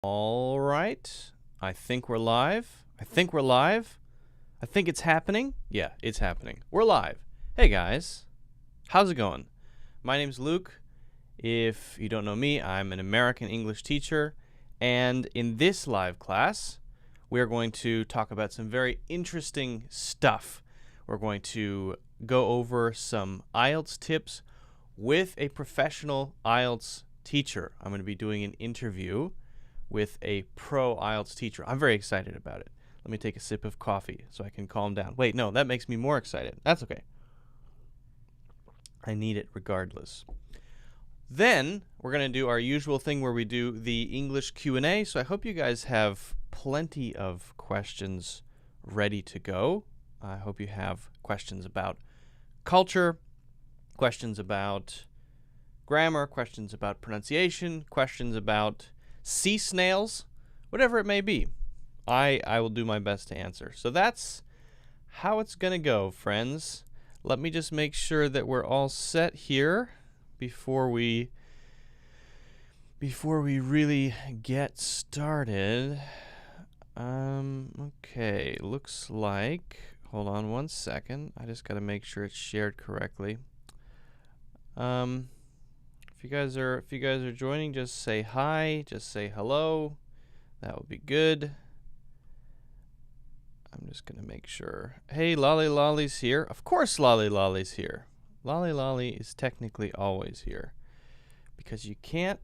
All right. I think we're live. I think it's happening. Yeah, it's happening. We're live. Hey, guys. How's it going? My name's Luke. If you don't know me, I'm an American English teacher. And in this live class, we're going to talk about some very interesting stuff. We're going to go over some IELTS tips with a professional IELTS teacher. I'm going to be doing an interview with a pro IELTS teacher. I'm very excited about it. Let me take a sip of coffee so I can calm down. Wait, no, that makes me more excited. That's okay. I need it regardless. Then we're going to do our usual thing where we do the English Q&A. So I hope you guys have plenty of questions ready to go. I hope you have questions about culture, questions about grammar, questions about pronunciation, questions about sea snails, whatever it may be. I will do my best to answer. So that's how it's going to go, friends. Let me just make sure that we're all set here before we really get started. Okay, looks like, hold on one second. I just got to make sure it's shared correctly. If you guys are joining, just say hi, just say hello. That would be good. I'm just going to make sure. Hey, Lolly Lolly's here. Of course Lolly Lolly's here. Lolly Lolly is technically always here because you can't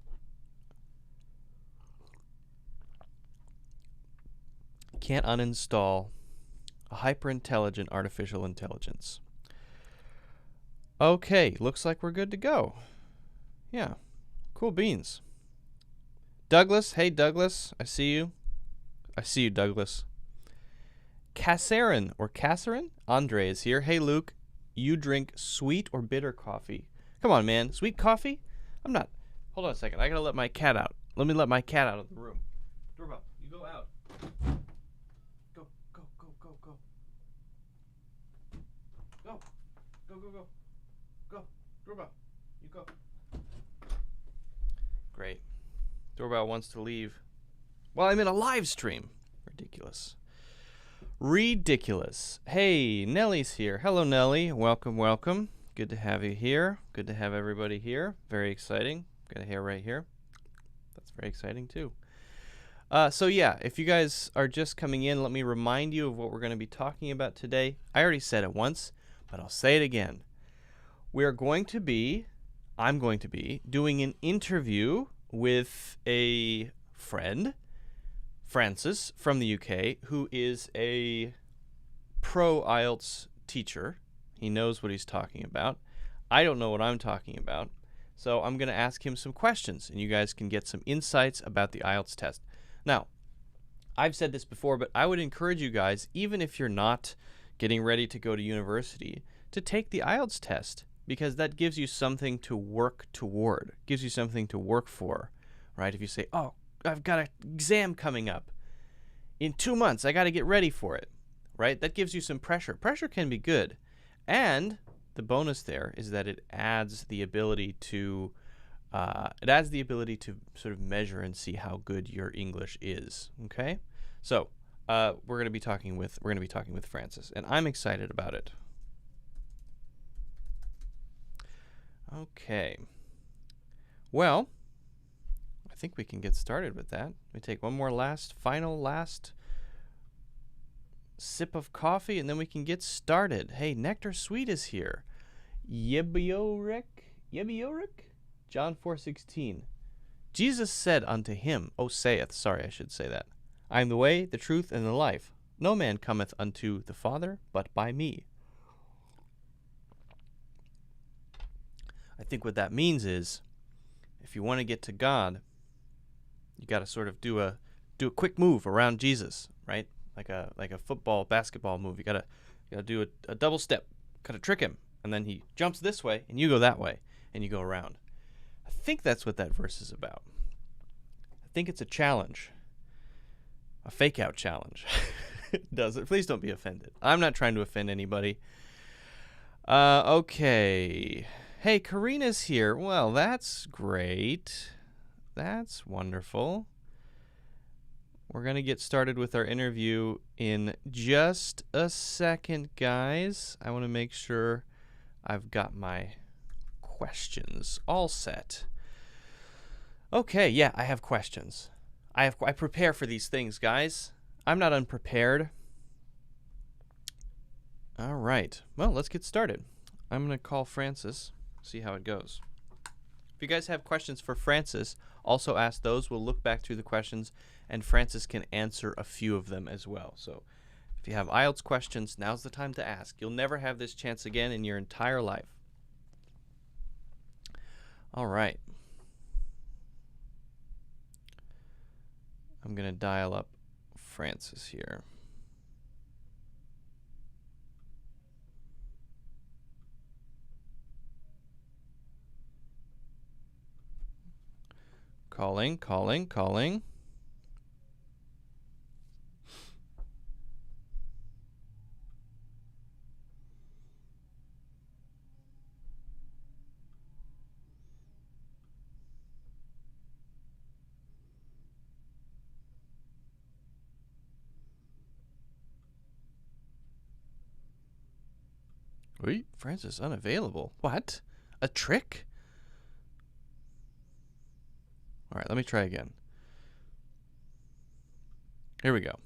uninstall a hyper-intelligent artificial intelligence. Okay, looks like we're good to go. Yeah, cool beans. Douglas, hey Douglas, I see you. I see you, Douglas. Kassarin or Kassarin? Andre is here. Hey Luke, you drink sweet or bitter coffee? Come on, man, sweet coffee? I'm not. Hold on a second. I gotta let my cat out. Let me let my cat out of the room. Doorbell, you go out. Go, go, go, go, go. Go, go, go, go. Go, Doorbell, you go. Great. Doorbell wants to leave. Well, I'm in a live stream. Ridiculous. Ridiculous. Hey, Nellie's here. Hello, Nellie. Welcome, welcome. Good to have you here. Good to have everybody here. Very exciting. Got a hair right here. That's very exciting, too. So, yeah, if you guys are just coming in, let me remind you of what we're going to be talking about today. I already said it once, but I'll say it again. I'm going to be doing an interview with a friend, Francis, from the UK, who is a pro IELTS teacher. He knows what he's talking about. I don't know what I'm talking about. So I'm going to ask him some questions, and you guys can get some insights about the IELTS test. Now, I've said this before, but I would encourage you guys, even if you're not getting ready to go to university, to take the IELTS test, because that gives you something to work toward, gives you something to work for, right? If you say, oh, I've got an exam coming up in 2 months, I got to get ready for it, right? That gives you some pressure. Pressure can be good. And the bonus there is that it adds the ability to sort of measure and see how good your English is, okay? So, we're going to be talking with Francis, and I'm excited about it. Okay. Well, I think we can get started with that. We take one more last sip of coffee, and then we can get started. Hey, Nectar Sweet is here. Yebiorek? John 4:16. Jesus said unto him, sorry, I should say that. I am the way, the truth, and the life. No man cometh unto the Father but by me. I think what that means is, if you want to get to God, you got to sort of do a quick move around Jesus, right? Like a basketball move. You got to do a double step, kind of trick him, and then he jumps this way, and you go that way, and you go around. I think that's what that verse is about. I think it's a challenge, a fake-out challenge. Does it? Please don't be offended. I'm not trying to offend anybody. Okay. Hey, Karina's here. Well, that's great. That's wonderful. We're going to get started with our interview in just a second, guys. I want to make sure I've got my questions all set. Okay, yeah, I have questions. I prepare for these things, guys. I'm not unprepared. All right. Well, let's get started. I'm going to call Francis, see how it goes. If you guys have questions for Francis, also ask those. We'll look back through the questions, and Francis can answer a few of them as well. So if you have IELTS questions, now's the time to ask. You'll never have this chance again in your entire life. All right. I'm going to dial up Francis here. Calling. Wait, Francis, unavailable. What? A trick? All right, let me try again. Here we go.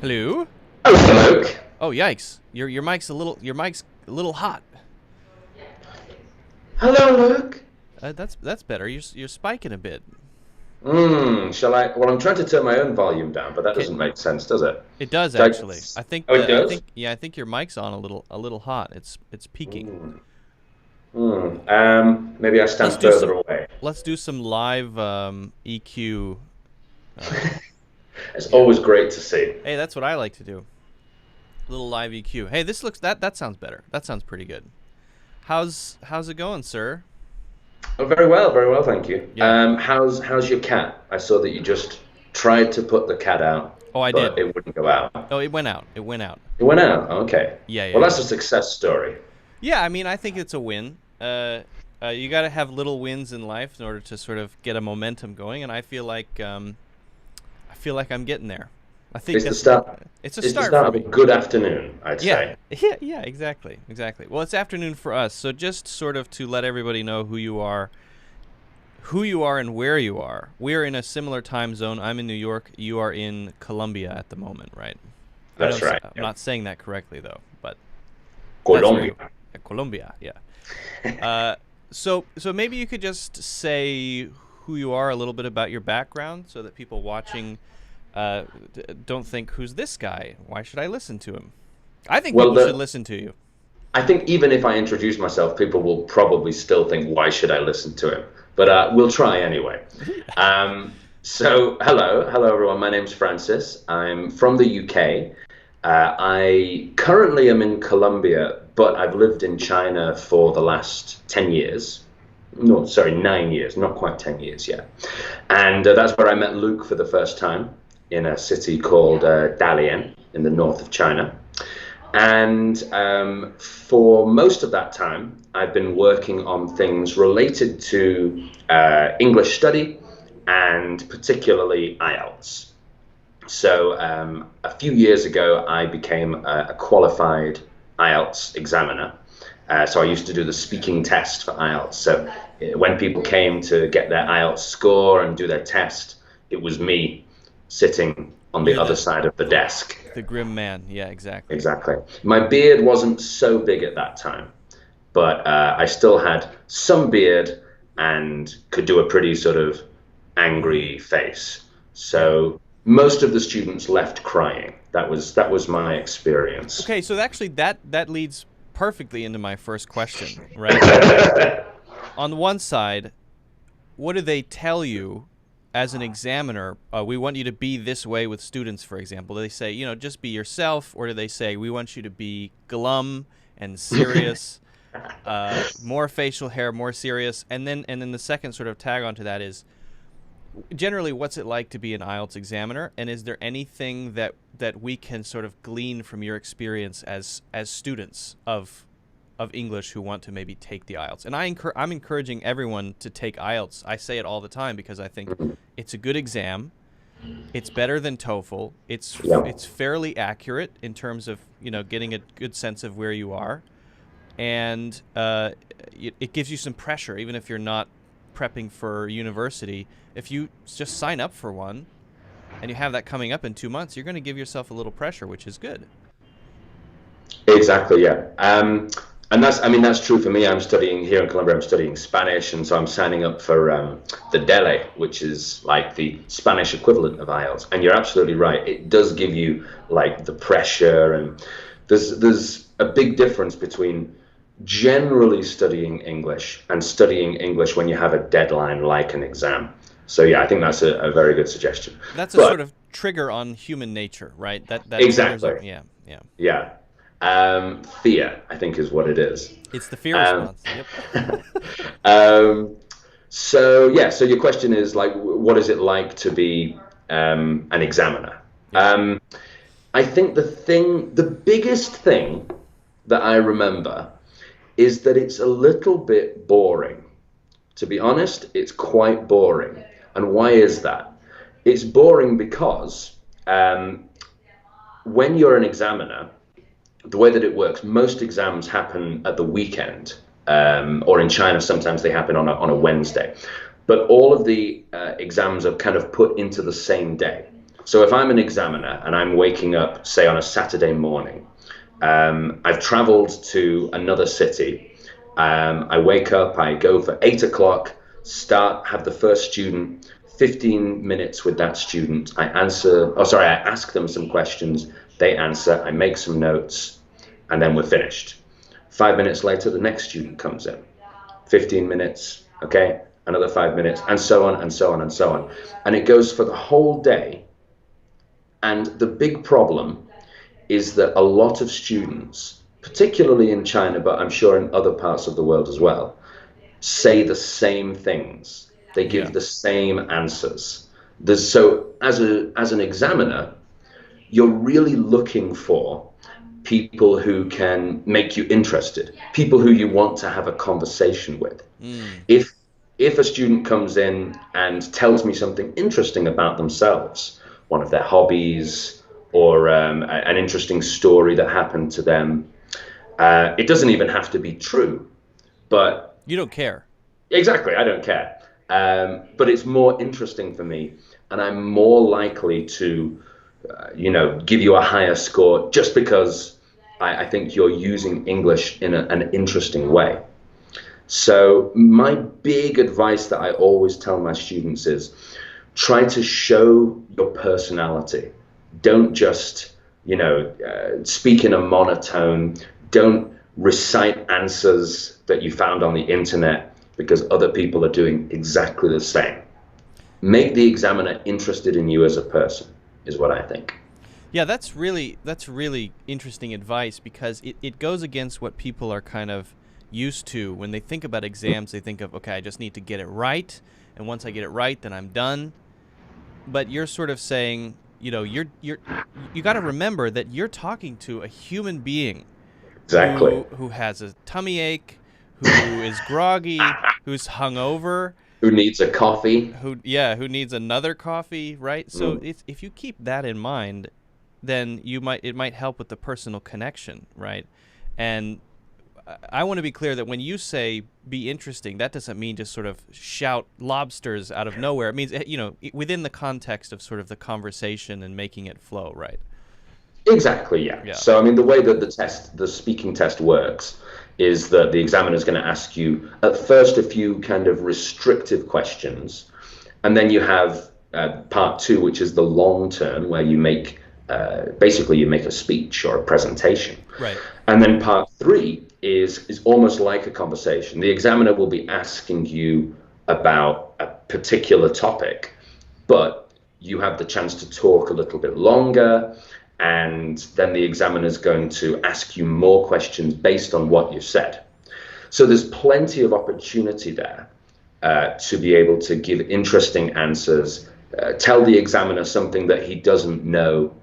Hello? Hello, Luke. Oh, yikes! Your mic's a little hot. Hello, Luke. That's better. You're spiking a bit. Shall I? Well, I'm trying to turn my own volume down, but that doesn't make sense, does it? It does actually. I think. Oh, it does? I think your mic's on a little hot. It's peaking. Maybe I stand further away. Let's do some live EQ. It's always great to see. Hey, that's what I like to do. A little live EQ. Hey, this looks that sounds better. That sounds pretty good. How's it going, sir? Oh, very well, thank you. Yeah. How's your cat? I saw that you just tried to put the cat out. Oh, I but did. It wouldn't go out. Oh, it went out. It went out. It went out. Okay. Yeah. Well, that's a success story. Yeah, I mean, I think it's a win. You got to have little wins in life in order to sort of get a momentum going, and I feel like I'm getting there. I think it's the start. It's a it's start the start for of me. a good afternoon, I'd say. Yeah, exactly. Well, it's afternoon for us, so just sort of to let everybody know who you are and where you are. We're in a similar time zone. I'm in New York. You are in Colombia at the moment, right? That's right. I'm not saying that correctly though, but Colombia. Colombia, yeah. So maybe you could just say who you are, a little bit about your background, so that people watching don't think, who's this guy? Why should I listen to him? I think people should listen to you. I think even if I introduce myself, people will probably still think, why should I listen to him? But we'll try anyway. So hello everyone. My name's Francis. I'm from the UK. I currently am in Colombia, but I've lived in China for the last 10 years. No, sorry, 9 years, not quite 10 years yet. And that's where I met Luke for the first time, in a city called Dalian in the north of China. And for most of that time, I've been working on things related to English study and particularly IELTS. So a few years ago, I became a qualified IELTS examiner. So I used to do the speaking test for IELTS. So when people came to get their IELTS score and do their test, it was me sitting on the other side of the desk. The grim man, yeah, exactly. Exactly. My beard wasn't so big at that time, but I still had some beard and could do a pretty sort of angry face. So most of the students left crying. That was my experience. Okay, so actually that leads perfectly into my first question, right? On the one side, what do they tell you as an examiner? We want you to be this way with students, for example. Do they say, just be yourself, or do they say, we want you to be glum and serious, more facial hair, more serious? And then the second sort of tag onto that is, generally, what's it like to be an IELTS examiner? And is there anything that we can sort of glean from your experience as students of of English who want to maybe take the IELTS. And I'm encouraging everyone to take IELTS. I say it all the time because I think it's a good exam. It's better than TOEFL. It's fairly accurate in terms of, you know, getting a good sense of where you are. And it gives you some pressure, even if you're not prepping for university. If you just sign up for one and you have that coming up in 2 months, you're going to give yourself a little pressure, which is good. Exactly, yeah. And that's true for me. I'm studying here in Colombia. I'm studying Spanish, and so I'm signing up for the DELE, which is like the Spanish equivalent of IELTS. And you're absolutely right. It does give you like the pressure, and there's a big difference between generally studying English and studying English when you have a deadline like an exam. So yeah, I think that's a very good suggestion. That's a sort of trigger on human nature, right? That exactly. Yeah. Fear, I think, is what it is. It's the fear response. Yep. So your question is like, what is it like to be an examiner? Yep. I think the biggest thing that I remember is that it's a little bit boring. To be honest, it's quite boring. And why is that? It's boring because when you're an examiner, the way that it works, most exams happen at the weekend, or in China, sometimes they happen on a Wednesday. But all of the exams are kind of put into the same day. So if I'm an examiner and I'm waking up, say, on a Saturday morning, I've traveled to another city. I wake up, I go for 8 o'clock, have the first student, 15 minutes with that student. I ask them some questions. They answer, I make some notes, and then we're finished. 5 minutes later, the next student comes in. 15 minutes, okay, another 5 minutes, and so on, and so on, and so on. And it goes for the whole day. And the big problem is that a lot of students, particularly in China, but I'm sure in other parts of the world as well, say the same things. They give the same answers. So as an examiner, you're really looking for people who can make you interested, people who you want to have a conversation with. If a student comes in and tells me something interesting about themselves, one of their hobbies, or an interesting story that happened to them, it doesn't even have to be true, but you don't care. Exactly, I don't care. But it's more interesting for me, and I'm more likely to give you a higher score just because I think you're using English in an interesting way. So my big advice that I always tell my students is try to show your personality. Don't just, speak in a monotone. Don't recite answers that you found on the internet because other people are doing exactly the same. Make the examiner interested in you as a person, is what I think. Yeah, that's really interesting advice because it goes against what people are kind of used to. When they think about exams, they think of, okay, I just need to get it right, and once I get it right, then I'm done. But you're sort of saying, you got to remember that you're talking to a human being, exactly, who has a tummy ache, who is groggy, who's hungover, who needs a coffee, who needs another coffee, right? So if you keep that in mind, then it might help with the personal connection, right? And I want to be clear that when you say be interesting, that doesn't mean just sort of shout lobsters out of nowhere. It means, within the context of sort of the conversation and making it flow, right? Exactly, yeah. So, the way that the speaking test works is that the examiner is going to ask you at first a few kind of restrictive questions, and then you have part 2, which is the long term, where you make basically a speech or a presentation. Right. And then part 3 is almost like a conversation. The examiner will be asking you about a particular topic, but you have the chance to talk a little bit longer, and then the examiner is going to ask you more questions based on what you said. So there's plenty of opportunity there to be able to give interesting answers, tell the examiner something that he doesn't know,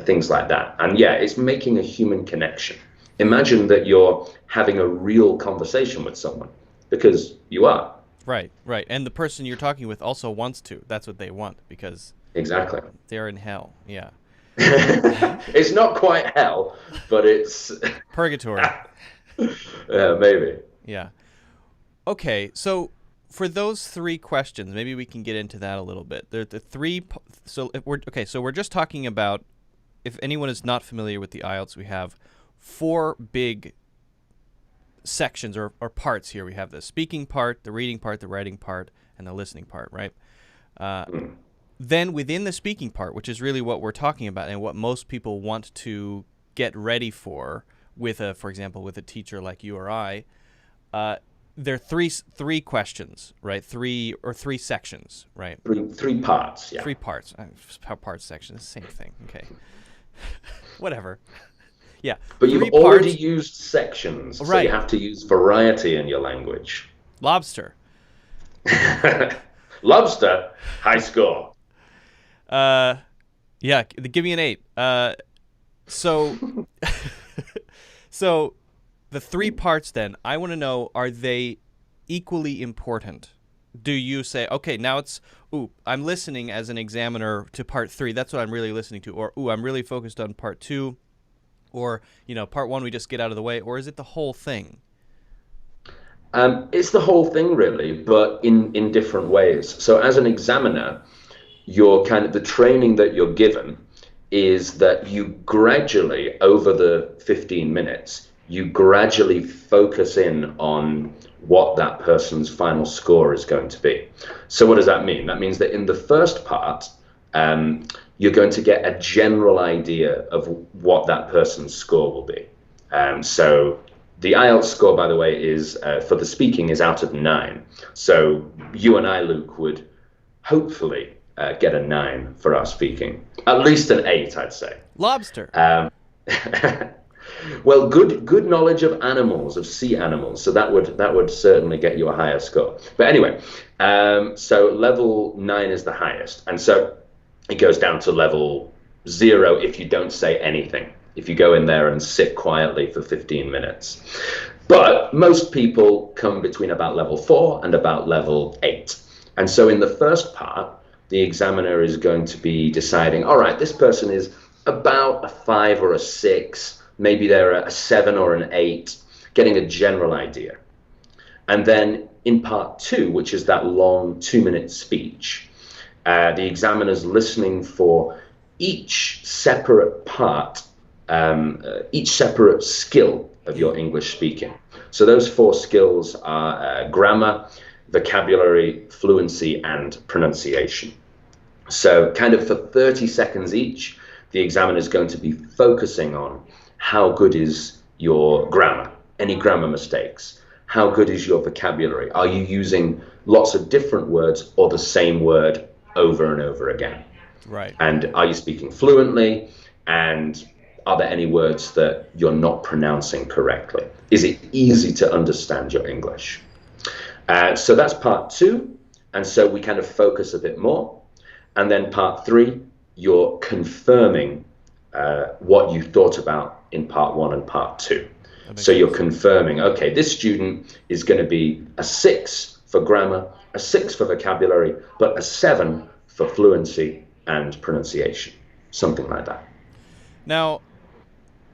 things like that. And it's making a human connection. Imagine that you're having a real conversation with someone, because you are. Right, right. And the person you're talking with also wants to. That's what they want because Exactly. they're in hell. Yeah. It's not quite hell, but it's Purgatory. yeah, maybe. Yeah. Okay, so for those three questions, maybe we can get into that a little bit. The three. So if we're okay. So we're just talking about. If anyone is not familiar with the IELTS, we have four big sections or parts here. We have the speaking part, the reading part, the writing part, and the listening part. Right. Then within the speaking part, which is really what we're talking about and what most people want to get ready for, with for example, with a teacher like you or I. There are three questions, right? Three sections, right? Three parts, yeah. Three parts. Parts section, same thing. Okay. Whatever. Yeah. But you've already used sections, so right. you have to use variety in your language. Lobster. Lobster, high score. Yeah, give me an 8. So so the three parts then, I want to know, are they equally important? Do you say, okay, now it's, I'm listening as an examiner to part 3. That's what I'm really listening to. Or, I'm really focused on part 2. Or, part 1 we just get out of the way. Or is it the whole thing? It's the whole thing, really, but in different ways. So as an examiner, the training that you're given is that you gradually, over the 15 minutes, you gradually focus in on what that person's final score is going to be. So what does that mean? That means that in the first part, you're going to get a general idea of what that person's score will be. So the IELTS score, by the way, is for the speaking is out of 9. So you and I, Luke, would hopefully get a 9 for our speaking. At least an 8, I'd say. Lobster. Well, good knowledge of animals, of sea animals. So that would certainly get you a higher score. But anyway, so level 9 is the highest, and so it goes down to level 0 if you don't say anything. If you go in there and sit quietly for 15 minutes. But most people come between about level 4 and about level 8. And so in the first part, the examiner is going to be deciding, all right, this person is about a 5 or a 6, maybe they're a 7 or an 8, getting a general idea. And then in part 2, which is that long 2-minute speech, the examiner's listening for each separate part, each separate skill of your English speaking. So those 4 skills are grammar, vocabulary, fluency, and pronunciation. So kind of for 30 seconds each, the examiner is going to be focusing on how good is your grammar, any grammar mistakes, how good is your vocabulary, are you using lots of different words or the same word over and over again? Right. And are you speaking fluently, and are there any words that you're not pronouncing correctly? Is it easy to understand your English? So that's part 2, and so we kind of focus a bit more. And then part 3, you're confirming what you thought about in part 1 and part 2. So you're confirming, okay, this student is going to be a 6 for grammar, a 6 for vocabulary, but a 7 for fluency and pronunciation, something like that. Now,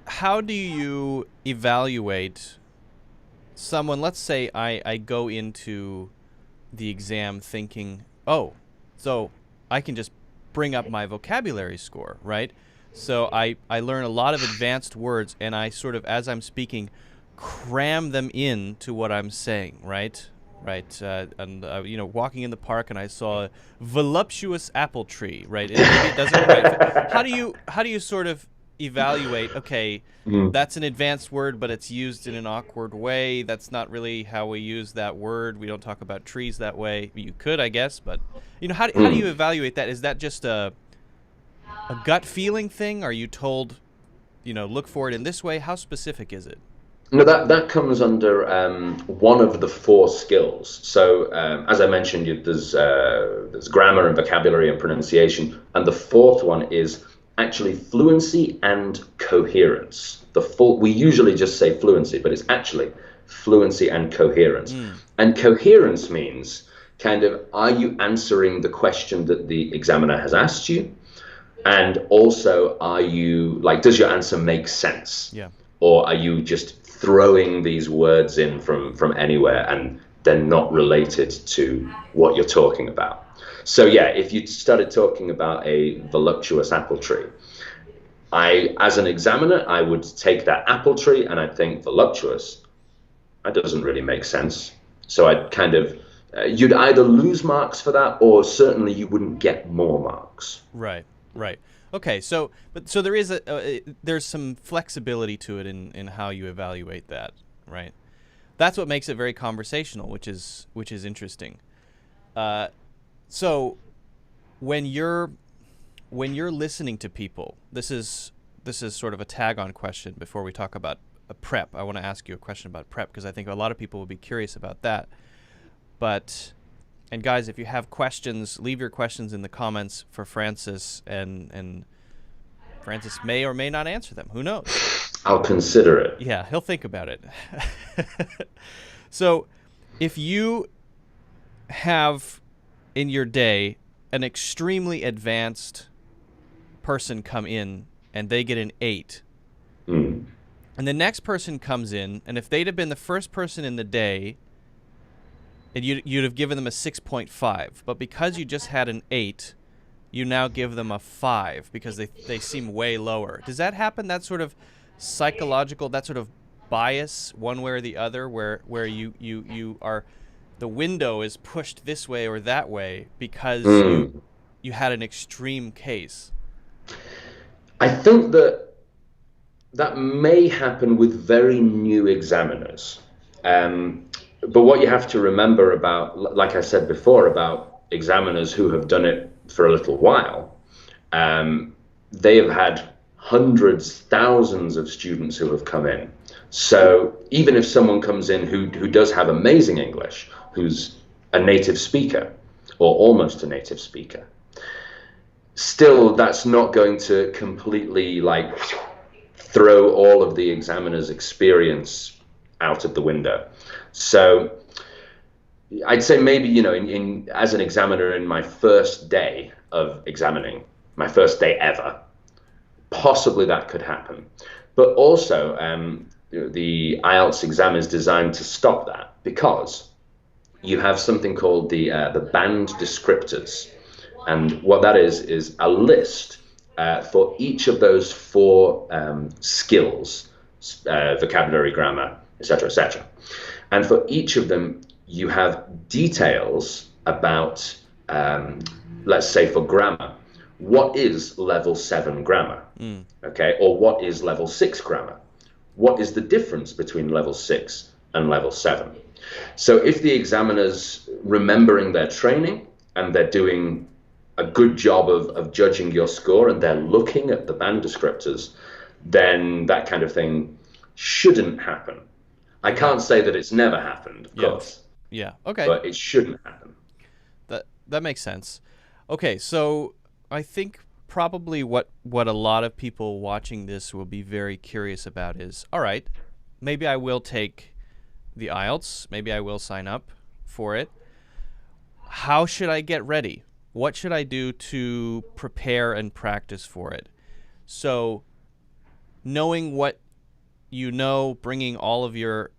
how do you evaluate someone? Let's say I go into the exam thinking, so I can just bring up my vocabulary score, right? So I learn a lot of advanced words, and I sort of, as I'm speaking, cram them in to what I'm saying, right? Walking in the park and I saw a voluptuous apple tree, right? Maybe it doesn't quite. How do you sort of evaluate? Okay, that's an advanced word, but it's used in an awkward way. That's not really how we use that word. We don't talk about trees that way. You could, I guess, but how do you evaluate that? Is that just a gut feeling thing? Are you told, look for it in this way? How specific is it? No, that comes under one of the 4 skills. So as I mentioned, there's grammar and vocabulary and pronunciation, and the 4th one is actually fluency and coherence. We usually just say fluency, but it's actually fluency and coherence. And coherence means kind of, are you answering the question that the examiner has asked you? And also, are you, like, does your answer make sense? Yeah. Or are you just throwing these words in from anywhere and they're not related to what you're talking about? So yeah, if you started talking about a voluptuous apple tree, as an examiner, I would take that apple tree and I'd think voluptuous. That doesn't really make sense. So I'd kind of, you'd either lose marks for that, or certainly you wouldn't get more marks. Right. Right. Okay. So there is there's some flexibility to it in how you evaluate that, right? That's what makes it very conversational, which is interesting. So when you're listening to people, this is sort of a tag-on question before we talk about a prep. I want to ask you a question about prep because I think a lot of people will be curious about that. And guys, if you have questions, leave your questions in the comments for Francis, and Francis may or may not answer them. Who knows? I'll consider it. Yeah, he'll think about it. So if you have in your day an extremely advanced person come in and they get an 8, and the next person comes in, and if they'd have been the first person in the day, and you'd have given them a 6.5, but because you just had an 8, you now give them a 5 because they seem way lower. Does that happen? That sort of psychological, that sort of bias one way or the other, where you are, the window is pushed this way or that way because you had an extreme case? I think that may happen with very new examiners. But what you have to remember about, like I said before, about examiners who have done it for a little while, they have had hundreds, thousands of students who have come in. So even if someone comes in who does have amazing English, who's a native speaker or almost a native speaker, still that's not going to completely like throw all of the examiner's experience out of the window. So I'd say maybe, as an examiner in my first day of examining, my first day ever, possibly that could happen. But also, the IELTS exam is designed to stop that because you have something called the band descriptors. And what that is a list for each of those 4 skills, vocabulary, grammar, etc., etc. And for each of them, you have details about, let's say for grammar, what is level 7 grammar, okay? Or what is level 6 grammar? What is the difference between level 6 and level 7? So if the examiner's remembering their training and they're doing a good job of judging your score and they're looking at the band descriptors, then that kind of thing shouldn't happen. I can't say that it's never happened, of course. Yeah. Okay. But it shouldn't happen. That makes sense. Okay, so I think probably what a lot of people watching this will be very curious about is, all right, maybe I will take the IELTS, maybe I will sign up for it. How should I get ready? What should I do to prepare and practice for it? So knowing what you know, bringing all of your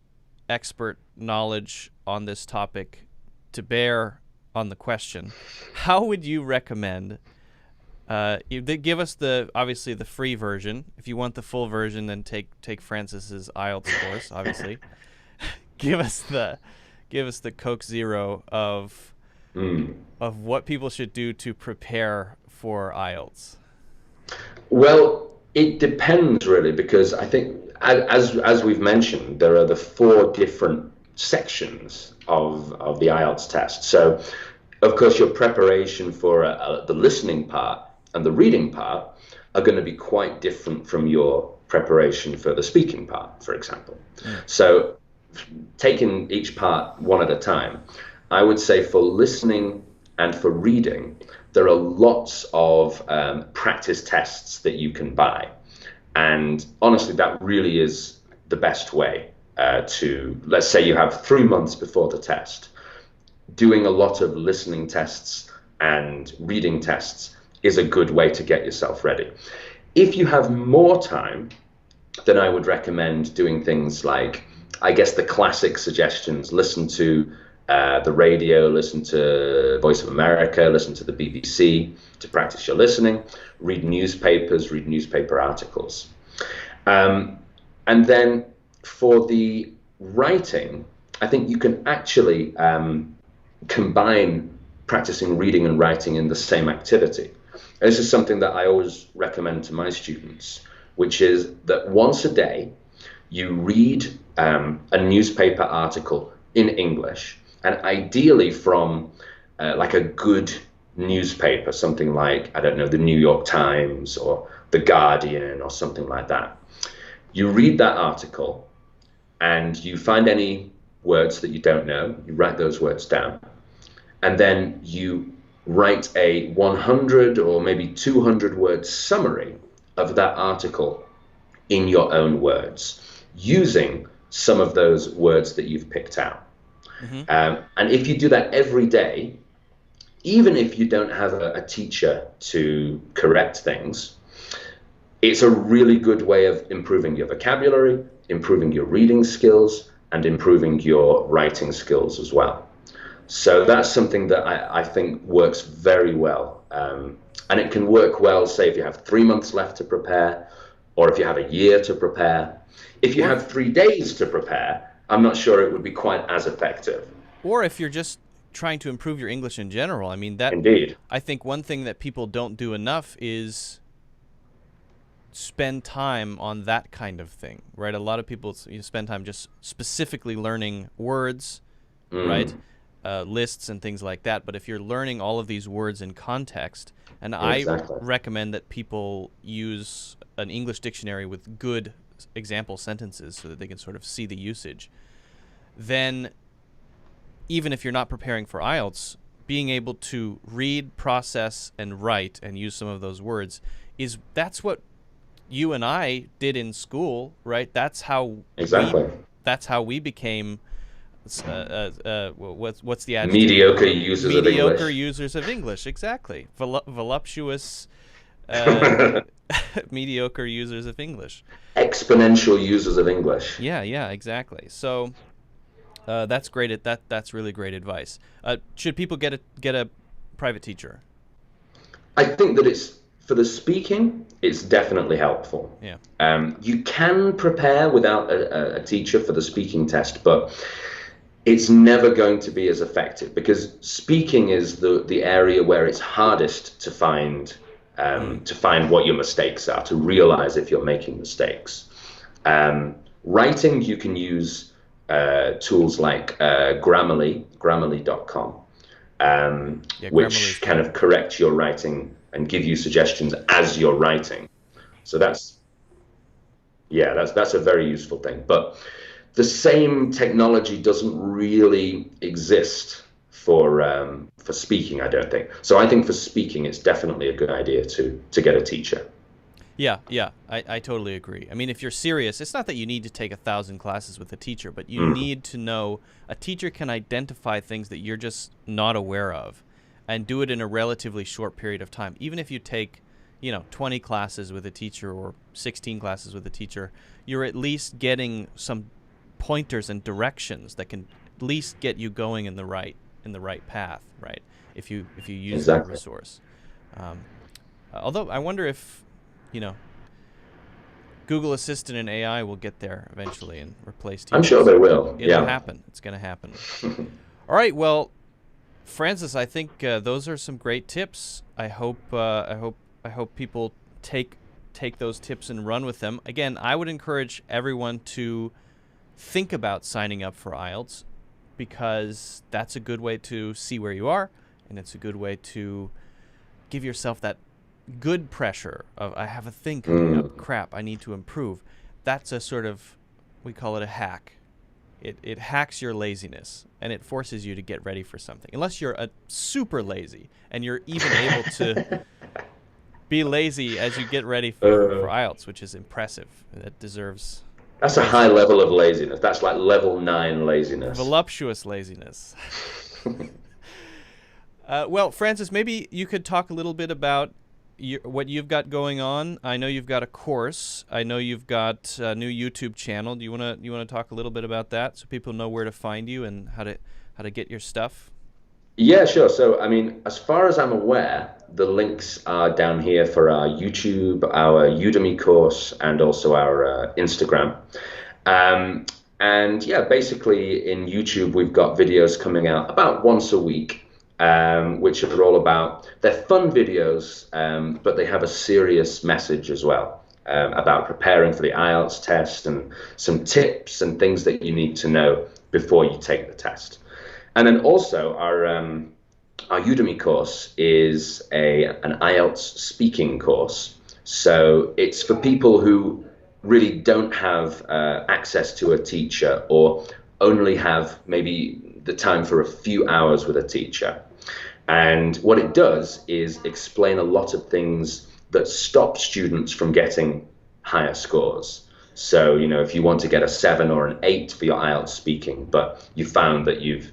expert knowledge on this topic to bear on the question, how would you recommend, give us obviously the free version. If you want the full version, then take Francis's IELTS course, obviously. give us the Coke Zero of what people should do to prepare for IELTS. Well, it depends really, because I think as we've mentioned, there are the 4 different sections of the IELTS test. So, of course, your preparation for the listening part and the reading part are going to be quite different from your preparation for the speaking part, for example. So, taking each part one at a time, I would say for listening And for reading, there are lots of practice tests that you can buy. And honestly, that really is the best way to, let's say you have 3 months before the test. Doing a lot of listening tests and reading tests is a good way to get yourself ready. If you have more time, then I would recommend doing things like, I guess, the classic suggestions. Listen to the radio, listen to Voice of America, listen to the BBC to practice your listening, read newspapers, read newspaper articles. And then for the writing, I think you can actually combine practicing reading and writing in the same activity. And this is something that I always recommend to my students, which is that once a day you read a newspaper article in English, and ideally from like a good newspaper, something like, I don't know, the New York Times or the Guardian or something like that. You read that article and you find any words that you don't know, you write those words down, and then you write a 100 or maybe 200 word summary of that article in your own words, using some of those words that you've picked out. And if you do that every day, even if you don't have a teacher to correct things, it's a really good way of improving your vocabulary, improving your reading skills, and improving your writing skills as well. So that's something that I think works very well. And it can work well, say, if you have 3 months left to prepare, or if you have a year to prepare. If you have 3 days to prepare, I'm not sure it would be quite as effective. Or if you're just trying to improve your English in general. I mean, that. Indeed. I think one thing that people don't do enough is spend time on that kind of thing, right? A lot of people spend time just specifically learning words, right? Lists and things like that. But if you're learning all of these words in context, and Exactly. I recommend that people use an English dictionary with good example sentences so that they can sort of see the usage, then even if you're not preparing for IELTS, being able to read, process, and write and use some of those words that's what you and I did in school, right? That's how we became what's the adjective? Mediocre users of English. Mediocre users of English, exactly. Voluptuous mediocre users of English. Exponential users of English. Yeah, exactly. So that's great. That's really great advice. Should people get a private teacher? I think that for the speaking, it's definitely helpful. Yeah. You can prepare without a teacher for the speaking test, but it's never going to be as effective, because speaking is the area where it's hardest to find what your mistakes are, to realize if you're making mistakes. Writing, you can use tools like Grammarly.com, which kind of correct your writing and give you suggestions as you're writing. So that's a very useful thing. But the same technology doesn't really exist for speaking, I don't think. So I think for speaking, it's definitely a good idea to get a teacher. Yeah, I totally agree. I mean, if you're serious, it's not that you need to take 1,000 classes with a teacher, but you need to know. A teacher can identify things that you're just not aware of and do it in a relatively short period of time. Even if you take, 20 classes with a teacher or 16 classes with a teacher, you're at least getting some pointers and directions that can at least get you going in the right path, right? If you use that resource. Although I wonder if Google Assistant and AI will get there eventually and replace teachers. I'm sure they will. It'll happen. It's going to happen. All right. Well, Francis, I think those are some great tips. I hope people take those tips and run with them. Again, I would encourage everyone to think about signing up for IELTS, because that's a good way to see where you are, and it's a good way to give yourself that good pressure of, I have a thing coming up, crap, I need to improve. That's a sort of, we call it a hack, it hacks your laziness, and it forces you to get ready for something. Unless you're super lazy and you're even able to be lazy as you get ready for IELTS, which is impressive. That deserves That's a high level of laziness. That's like level 9 laziness. Voluptuous laziness. Well, Francis, maybe you could talk a little bit about what you've got going on. I know you've got a course. I know you've got a new YouTube channel. Do you wanna talk a little bit about that so people know where to find you and how to get your stuff? Yeah, sure. So, I mean, as far as I'm aware, the links are down here for our YouTube, our Udemy course, and also our Instagram. And yeah, basically in YouTube, we've got videos coming out about once a week, which are all about, they're fun videos, but they have a serious message as well, about preparing for the IELTS test and some tips and things that you need to know before you take the test. And then also our Udemy course is an IELTS speaking course. So it's for people who really don't have access to a teacher or only have maybe the time for a few hours with a teacher. And what it does is explain a lot of things that stop students from getting higher scores. So, you know, if you want to get a 7 or an 8 for your IELTS speaking, but you found that you've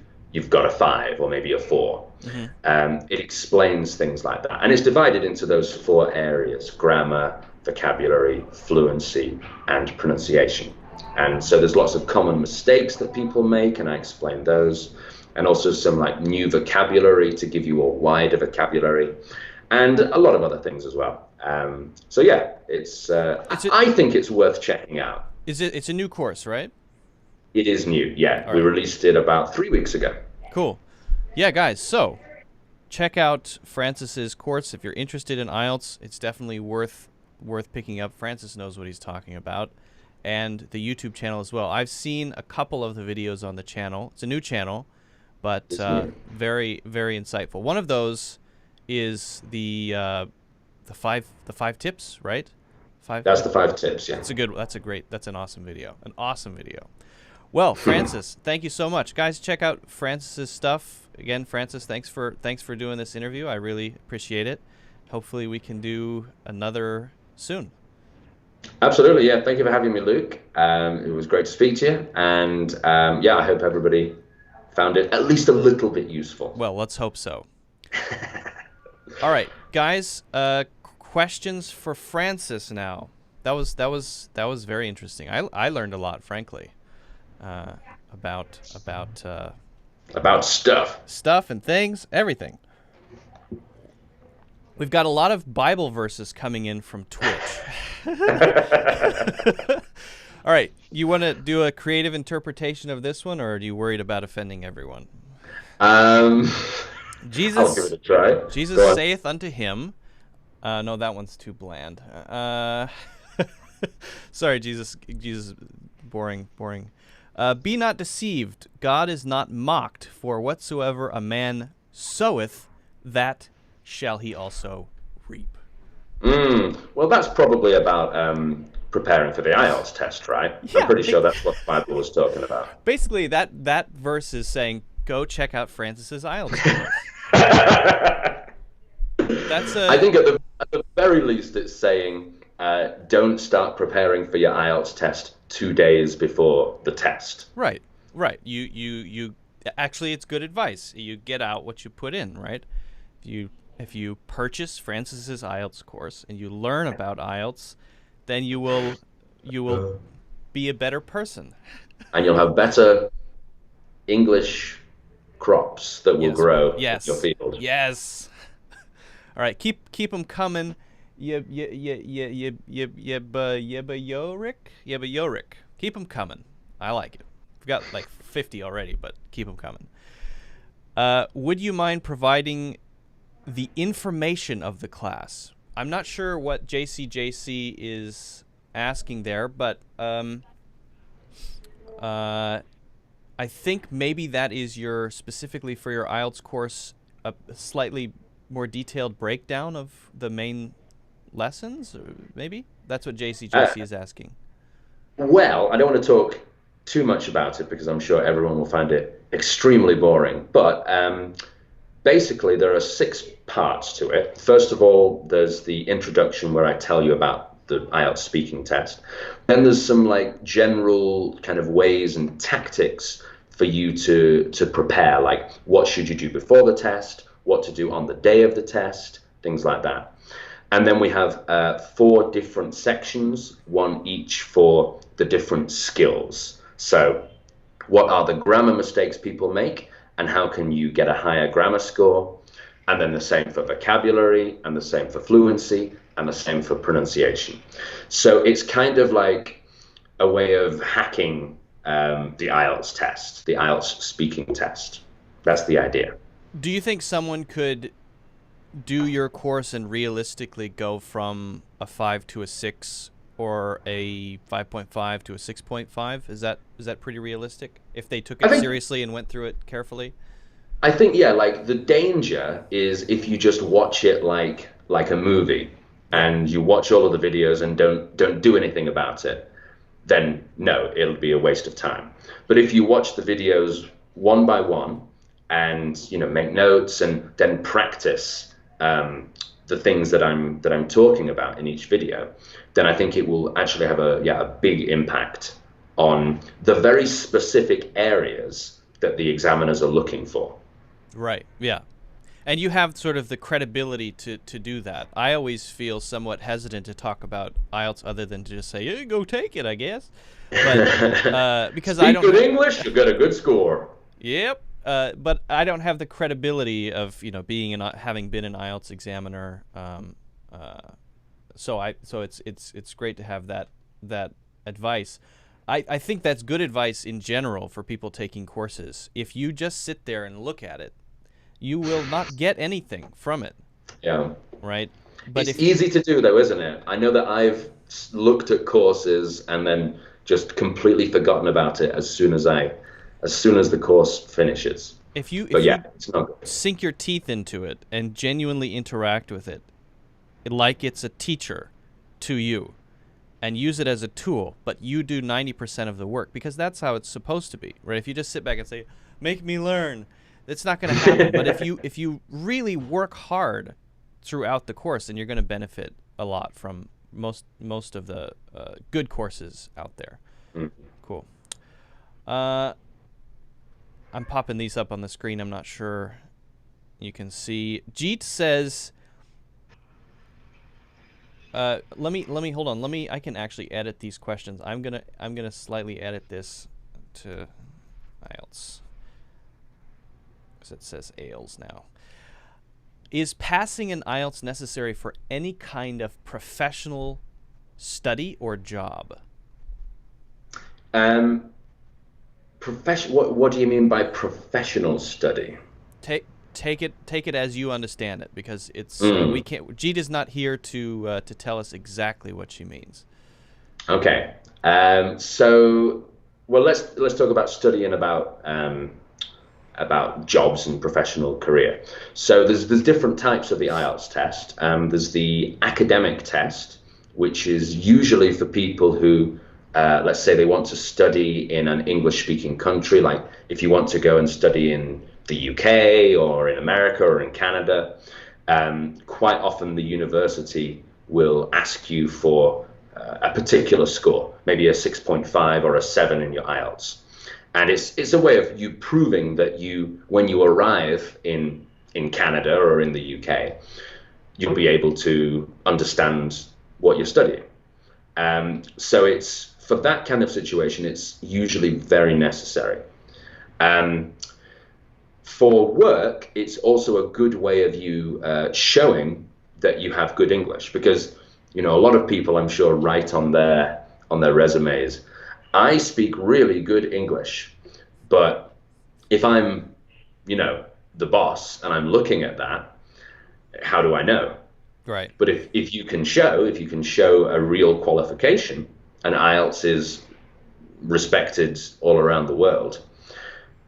got a 5 or maybe a 4. Mm-hmm. It explains things like that. And it's divided into those 4 areas: grammar, vocabulary, fluency, and pronunciation. And so there's lots of common mistakes that people make, and I explain those. And also some like new vocabulary to give you a wider vocabulary, and a lot of other things as well. So yeah, I think it's worth checking out. It's a new course, right? It is new, yeah. We released it about 3 weeks ago. Cool. Yeah, guys, so check out Francis's course if you're interested in IELTS. It's definitely worth picking up. Francis knows what he's talking about. And the YouTube channel as well. I've seen a couple of the videos on the channel. It's a new channel, but very, very insightful. One of those is the 5 tips, right? That's the 5 tips, yeah. That's an awesome video. An awesome video. Well, Francis, thank you so much. Guys, check out Francis's stuff. Again, Francis, thanks for doing this interview. I really appreciate it. Hopefully we can do another soon. Absolutely, yeah. Thank you for having me, Luke. It was great to speak to you. And yeah, I hope everybody found it at least a little bit useful. Well, let's hope so. All right, guys, questions for Francis now. That was very interesting. I learned a lot, frankly. About stuff and things, everything. We've got a lot of Bible verses coming in from Twitch. All right, you want to do a creative interpretation of this one, or are you worried about offending everyone? Jesus, I'll give it a try. Jesus saith unto him, no, that one's too bland. Sorry, Jesus, boring. Be not deceived, God is not mocked, for whatsoever a man soweth, that shall he also reap. Well, that's probably about preparing for the IELTS test, right? Yeah, I'm pretty sure that's what the Bible was talking about. Basically, that verse is saying, go check out Francis's IELTS course. I think at the very least it's saying, don't start preparing for your IELTS test 2 days before the test. Right. You actually, it's good advice. You get out what you put in, right? If you purchase Francis's IELTS course and you learn about IELTS, then you will be a better person. And you'll have better English crops that will grow in your field. Yes. All right, keep them coming. Yeba Yorik. Keep them coming. I like it. We've got like 50 already, but keep them coming. Would you mind providing the information of the class? I'm not sure what JCJC is asking there, but I think maybe that is specifically for your IELTS course, a slightly more detailed breakdown of the main lessons, or maybe that's what JCJC is asking. Well, I don't want to talk too much about it because I'm sure everyone will find it extremely boring. But basically, there are 6 parts to it. First of all, there's the introduction where I tell you about the IELTS speaking test. Then there's some like general kind of ways and tactics for you to prepare, like what should you do before the test, what to do on the day of the test, things like that. And then we have 4 different sections, one each for the different skills. So what are the grammar mistakes people make and how can you get a higher grammar score? And then the same for vocabulary and the same for fluency and the same for pronunciation. So it's kind of like a way of hacking the IELTS test, the IELTS speaking test. That's the idea. Do you think someone could do your course and realistically go from a 5 to a 6 or a 5.5 to a 6.5? Is that pretty realistic if they took it seriously and went through it carefully? I think, yeah, like the danger is if you just watch it like a movie and you watch all of the videos and don't do anything about it, then no, it'll be a waste of time. But if you watch the videos one by one and make notes and then practice the things that I'm talking about in each video, then I think it will actually have a big impact on the very specific areas that the examiners are looking for. Right. Yeah. And you have sort of the credibility to do that. I always feel somewhat hesitant to talk about IELTS other than to just say, yeah, go take it, I guess. But because Speak I don't good English, you get a good score. Yep. But I don't have the credibility of being having been an IELTS examiner. So it's great to have that advice. I think that's good advice in general for people taking courses. If you just sit there and look at it, you will not get anything from it. Yeah. Right? But it's easy to do though, isn't it? I know that I've looked at courses and then just completely forgotten about it as soon as the course finishes. If you it's not good. Sink your teeth into it and genuinely interact with it like it's a teacher to you, and use it as a tool, but you do 90% of the work, because that's how it's supposed to be, right? If you just sit back and say, make me learn, it's not going to happen. But if you really work hard throughout the course, then you're going to benefit a lot from most of the good courses out there. Cool. I'm popping these up on the screen. I'm not sure you can see. Jeet says, let me hold on. I can actually edit these questions. I'm gonna slightly edit this to IELTS because it says AILS now. Is passing an IELTS necessary for any kind of professional study or job? What do you mean by professional study? Take it as you understand it, because it's we can't. Jeet is not here to tell us exactly what she means. Okay. So let's talk about studying about jobs and professional career. So there's different types of the IELTS test. There's the academic test, which is usually for people who let's say they want to study in an English-speaking country, like if you want to go and study in the UK or in America or in Canada, quite often the university will ask you for a particular score, maybe a 6.5 or a 7 in your IELTS. And it's a way of you proving that when you arrive in Canada or in the UK, you'll be able to understand what you're studying. So it's, for that kind of situation, it's usually very necessary. For work, it's also a good way of you showing that you have good English, because a lot of people, I'm sure, write on their resumes, I speak really good English. But if I'm the boss and I'm looking at that, how do I know? Right. But if you can show a real qualification, and IELTS is respected all around the world,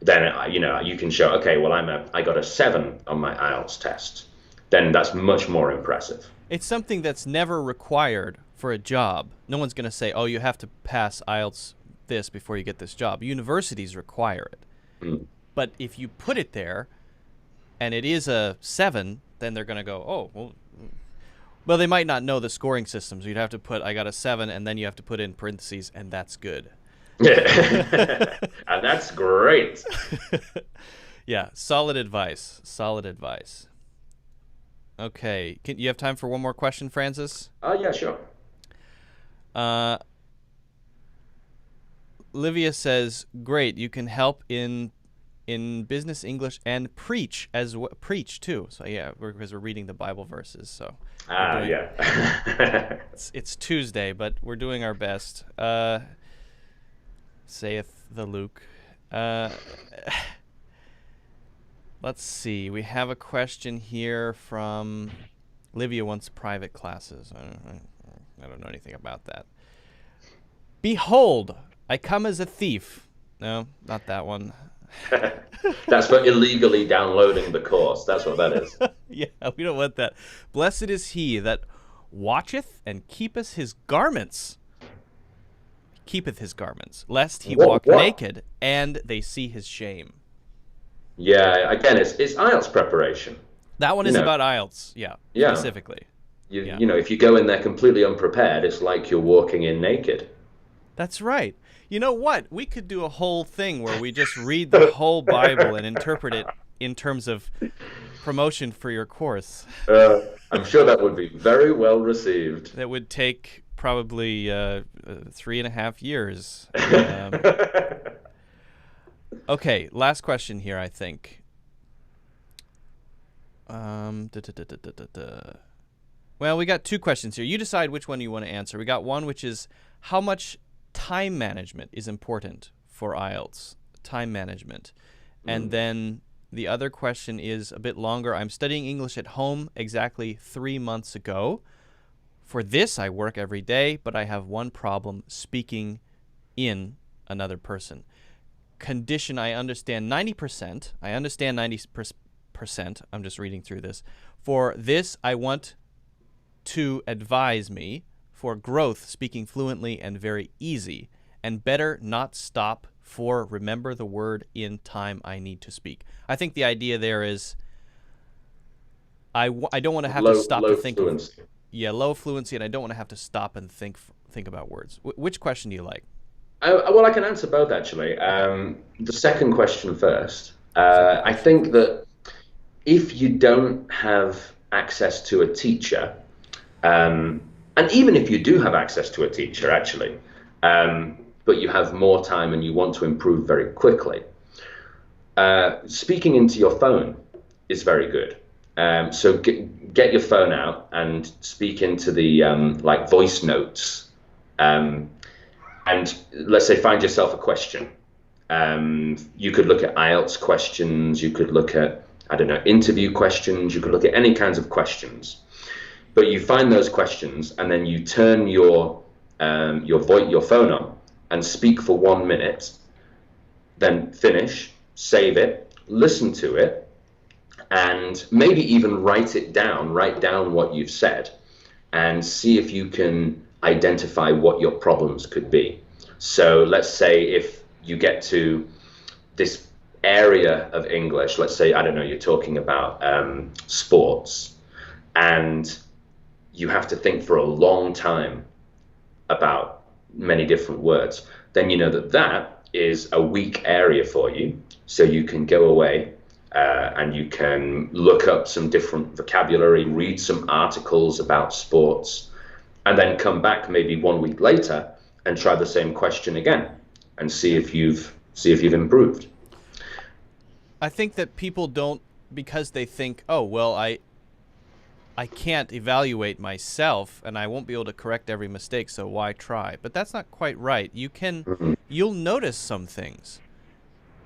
then you can show, okay, well I got a 7 on my IELTS test. Then that's much more impressive. It's something that's never required for a job. No one's going to say, oh, you have to pass IELTS this before you get this job. Universities require it. Mm. But if you put it there and it is a 7, then they're going to go, oh, well, they might not know the scoring systems. You'd have to put, I got a 7, and then you have to put in parentheses, and that's good. And that's great. Yeah, solid advice. Solid advice. Okay, you have time for one more question, Francis? Yeah, sure. Livia says, "Great, you can help in business English and preach preach too." So yeah, because we're reading the Bible verses. So yeah. it's Tuesday, but we're doing our best. Saith the Luke. Let's see. We have a question here from Livia wants private classes. I don't know anything about that. Behold, I come as a thief. No, not that one. That's for illegally downloading the course. That's what that is. Yeah, we don't want that. Blessed is he that watcheth and keepeth his garments. Keepeth his garments, lest he walk naked and they see his shame. Yeah, again, it's IELTS preparation. That one is about IELTS, yeah, specifically. You know, if you go in there completely unprepared, it's like you're walking in naked. That's right. You know what? We could do a whole thing where we just read the whole Bible and interpret it in terms of promotion for your course. I'm sure that would be very well received. That would take probably 3.5 years. Okay, last question here, I think. Well, we got 2 questions here. You decide which one you want to answer. We got one which is how much time management is important for IELTS. Time management. And then the other question is a bit longer. I'm studying English at home exactly 3 months ago. For this, I work every day, but I have one problem, speaking in another person. Condition, I understand 90%. I understand 90%. I'm just reading through this. For this, I want to advise me for growth, speaking fluently and very easy, and better not stop for remember the word in time I need to speak. I think the idea there is I don't want to have to stop to think. Fluency. Low fluency, and I don't want to have to stop and think about words. Which question do you like? Well, I can answer both, actually. The second question first. I think that if you don't have access to a teacher, and even if you do have access to a teacher, actually, but you have more time and you want to improve very quickly, speaking into your phone is very good. So get your phone out and speak into the like voice notes. And let's say find yourself a question. You could look at IELTS questions. You could look at, I don't know, interview questions. You could look at any kinds of questions. But you find those questions and then you turn your phone on and speak for 1 minute. Then finish, save it, listen to it, and maybe even write it down. Write down what you've said, and see if you can identify what your problems could be. So let's say if you get to this area of English, let's say, I don't know, you're talking about sports, and you have to think for a long time about many different words, then you know that is a weak area for you. So you can go away and you can look up some different vocabulary, read some articles about sports, and then come back maybe 1 week later and try the same question again and see if you've improved. I think that people don't, because they think, oh, well, I can't evaluate myself and I won't be able to correct every mistake, so why try? But that's not quite right. You'll notice some things.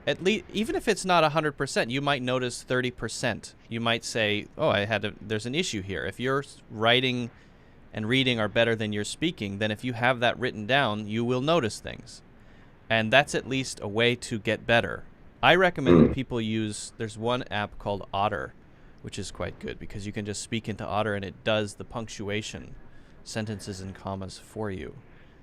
At least, even if it's not 100%, you might notice 30%. You might say, oh, there's an issue here. If your writing and reading are better than your speaking, then if you have that written down, you will notice things. And that's at least a way to get better. I recommend that people there's one app called Otter, which is quite good because you can just speak into Otter and it does the punctuation, sentences and commas for you.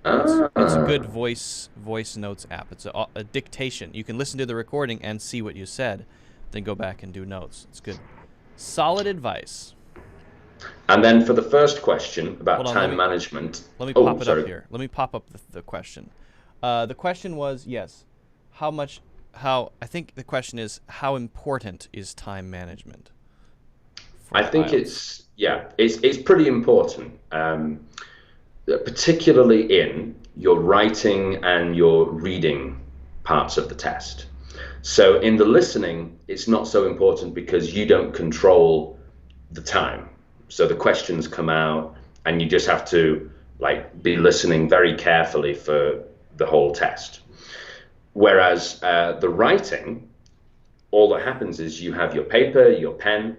It's a good Ah. voice notes app. It's a dictation. You can listen to the recording and see what you said, then go back and do notes. It's good. Solid advice. And then for the first question about Hold on, time management. let me Oh, pop it up sorry. here. Let me pop up the question. The question was, yes, I think the question is, how important is time management for I the think IELTS? it's pretty important, particularly in your writing and your reading parts of the test. So in the listening, it's not so important because you don't control the time. So the questions come out, and you just have to like be listening very carefully for the whole test. Whereas the writing, all that happens is you have your paper, your pen,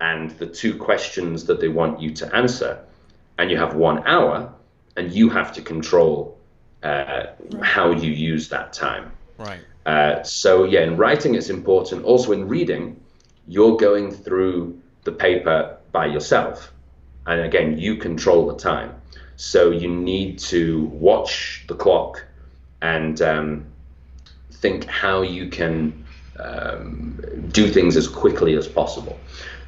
and the two questions that they want you to answer, and you have 1 hour, and you have to control Right. how you use that time. Right. So yeah, in writing it's important. Also in reading, you're going through the paper by yourself, and again, you control the time. So you need to watch the clock and think how you can do things as quickly as possible.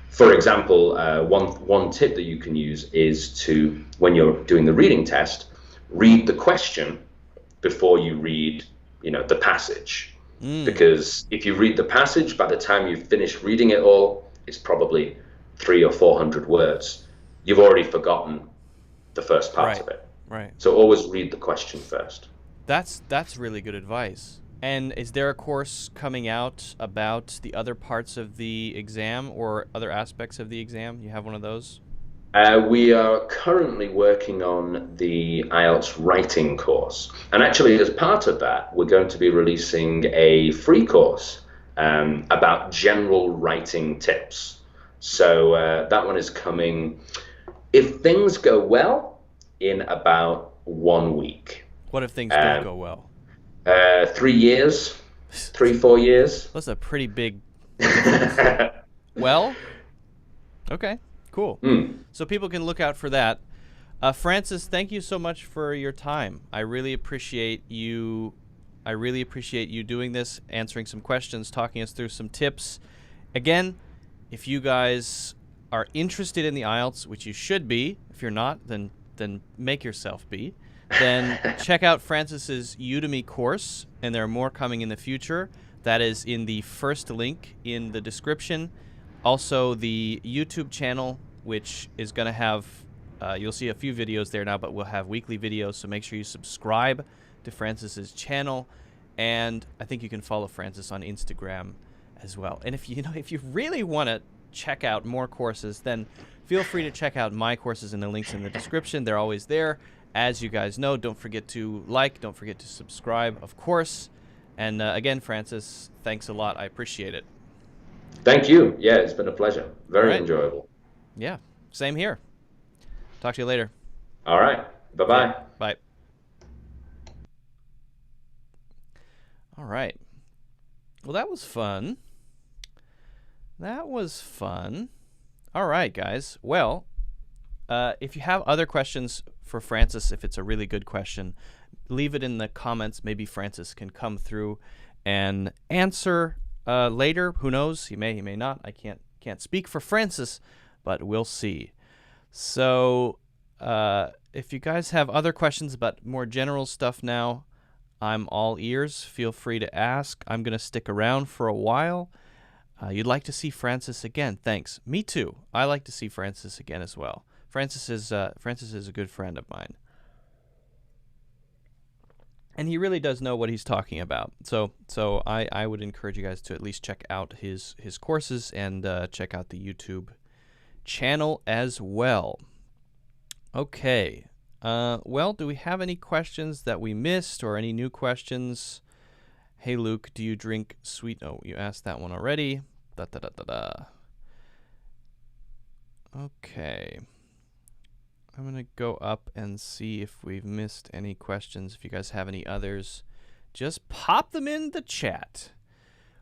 For example, one tip that you can use is to, when you're doing the reading test, read the question before you read, the passage. Mm. Because if you read the passage, by the time you've finished reading it all, it's probably 300 or 400 words. You've already forgotten the first part Right. of it. Right. So always read the question first. That's really good advice. And is there a course coming out about the other parts of the exam or other aspects of the exam? You have one of those? We are currently working on the IELTS writing course. And actually, as part of that, we're going to be releasing a free course about general writing tips. So that one is coming, if things go well, in about 1 week. What if things don't Um, go well? 3 years, 4 years. That's a pretty big difference. Well, okay, cool. Hmm. So people can look out for that. Francis, thank you so much for your time. I really appreciate you. I really appreciate you doing this, answering some questions, talking us through some tips. Again, if you guys are interested in the IELTS, which you should be, if you're not, then make yourself be. Then check out Francis's Udemy course, and there are more coming in the future. That is in the first link in the description. Also, the YouTube channel, which is going to have, you'll see a few videos there now, but we'll have weekly videos, so make sure you subscribe to Francis's channel. And I think you can follow Francis on Instagram as well. And if you really want to check out more courses, then feel free to check out my courses in the links in the description. They're always there. As you guys know, don't forget to like, don't forget to subscribe, of course. And again, Francis, thanks a lot. I appreciate it. Thank you. Yeah, it's been a pleasure. All Very right. enjoyable. Yeah, same here. Talk to you later. All right. Bye Okay, bye. bye. All right. Well, that was fun. That was fun. All right, guys. Well, if you have other questions for Francis, if it's a really good question, leave it in the comments. Maybe Francis can come through and answer later. Who knows? He may not. I can't speak for Francis, but we'll see. So if you guys have other questions about more general stuff now, I'm all ears. Feel free to ask. I'm going to stick around for a while. You'd like to see Francis again. Thanks. Me too. I like to see Francis again as well. Francis is a good friend of mine. And he really does know what he's talking about. So I would encourage you guys to at least check out his courses and check out the YouTube channel as well. Okay. Well, do we have any questions that we missed or any new questions? Hey, Luke, do you drink sweet? Oh, you asked that one already. Okay. I'm going to go up and see if we've missed any questions. If you guys have any others, just pop them in the chat.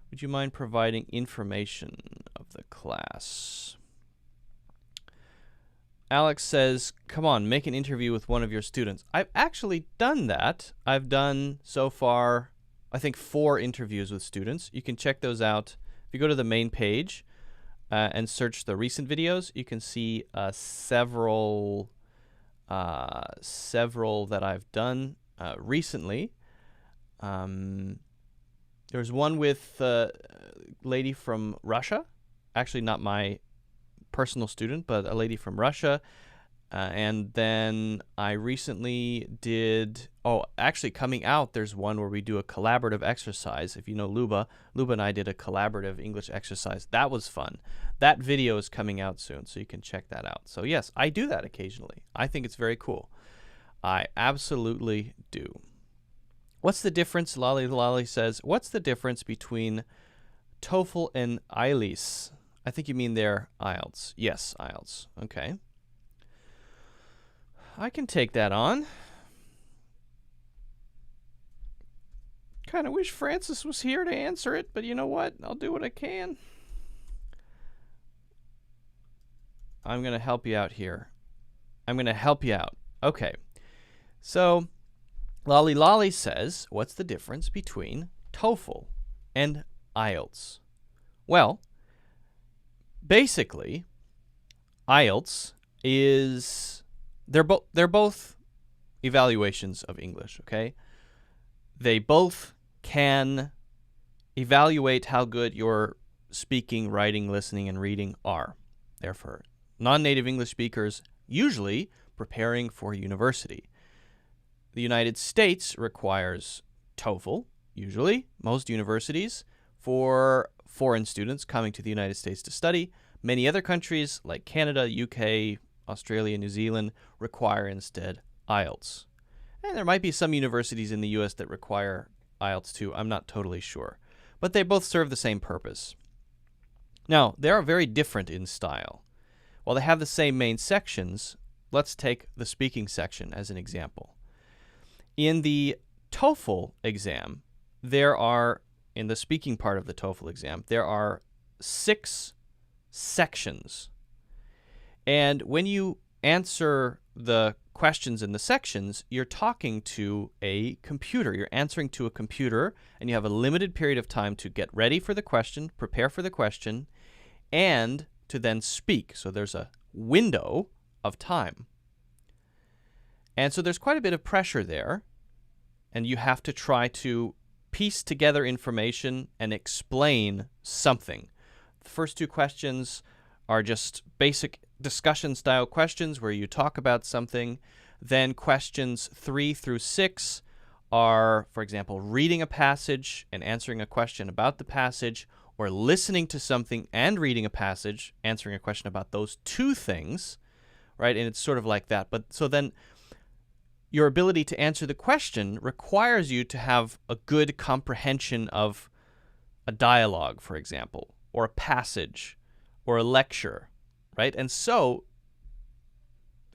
Would you mind providing information of the class? Alex says, come on, make an interview with one of your students. I've actually done that. I've done so far, I think, 4 interviews with students. You can check those out. If you go to the main page and search the recent videos, you can see several that I've done recently. There's one with a lady from Russia. Actually, not my personal student, but a lady from Russia. And then I recently did, actually coming out, there's one where we do a collaborative exercise. If you know Luba and I did a collaborative English exercise. That was fun. That video is coming out soon, so you can check that out. So yes, I do that occasionally. I think it's very cool. I absolutely do. What's the difference, Lolly says, what's the difference between TOEFL and IELTS? I think you mean their IELTS. Yes, IELTS. Okay. I can take that on. Kind of wish Francis was here to answer it, but you know what? I'll do what I can. I'm going to help you out here. I'm going to help you out. Okay. So, Lolly says, what's the difference between TOEFL and IELTS? Well, basically, IELTS is they're both evaluations of English, okay? They both can evaluate how good your speaking, writing, listening, and reading are. Therefore, non-native English speakers usually preparing for university. The United States requires TOEFL, usually, most universities, for foreign students coming to the United States to study. Many other countries, like Canada, UK, Australia, New Zealand, require instead IELTS. And there might be some universities in the US that require IELTS too. I'm not totally sure. But they both serve the same purpose. Now, they are very different in style. While they have the same main sections, let's take the speaking section as an example. In the TOEFL exam, in the speaking part of the TOEFL exam, there are 6 sections. And when you answer the questions in the sections, you're talking to a computer. You're answering to a computer, and you have a limited period of time to get ready for the question, prepare for the question, and to then speak. So there's a window of time. And so there's quite a bit of pressure there, and you have to try to piece together information and explain something. The first 2 questions are just basic discussion-style questions where you talk about something. Then questions 3 through 6 are, for example, reading a passage and answering a question about the passage, or listening to something and reading a passage, answering a question about those 2 things, right? And it's sort of like that. But so then your ability to answer the question requires you to have a good comprehension of a dialogue, for example, or a passage, or a lecture, right? And so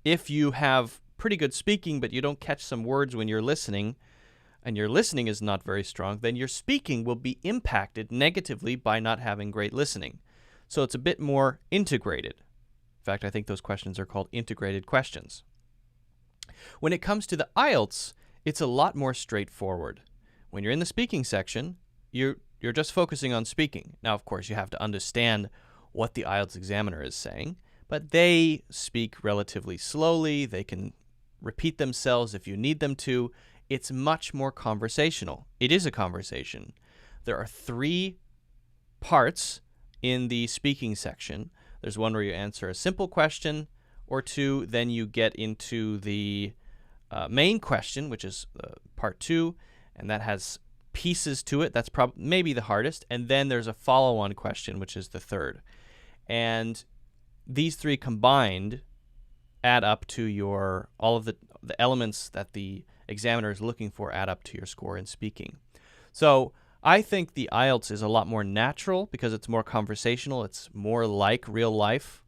if you have pretty good speaking, but you don't catch some words when you're listening, and your listening is not very strong, then your speaking will be impacted negatively by not having great listening. So it's a bit more integrated. In fact, I think those questions are called integrated questions. When it comes to the IELTS, it's a lot more straightforward. When you're in the speaking section, you're just focusing on speaking. Now, of course, you have to understand what the IELTS examiner is saying, but they speak relatively slowly. They can repeat themselves if you need them to. It's much more conversational. It is a conversation. There are 3 parts in the speaking section. There's one where you answer a simple question or 2, then you get into the main question, which is part 2, and that has pieces to it. That's maybe the hardest. And then there's a follow-on question, which is the 3rd. And these 3 combined add up to all of the elements that the examiner is looking for add up to your score in speaking. So I think the IELTS is a lot more natural because it's more conversational. It's more like real life,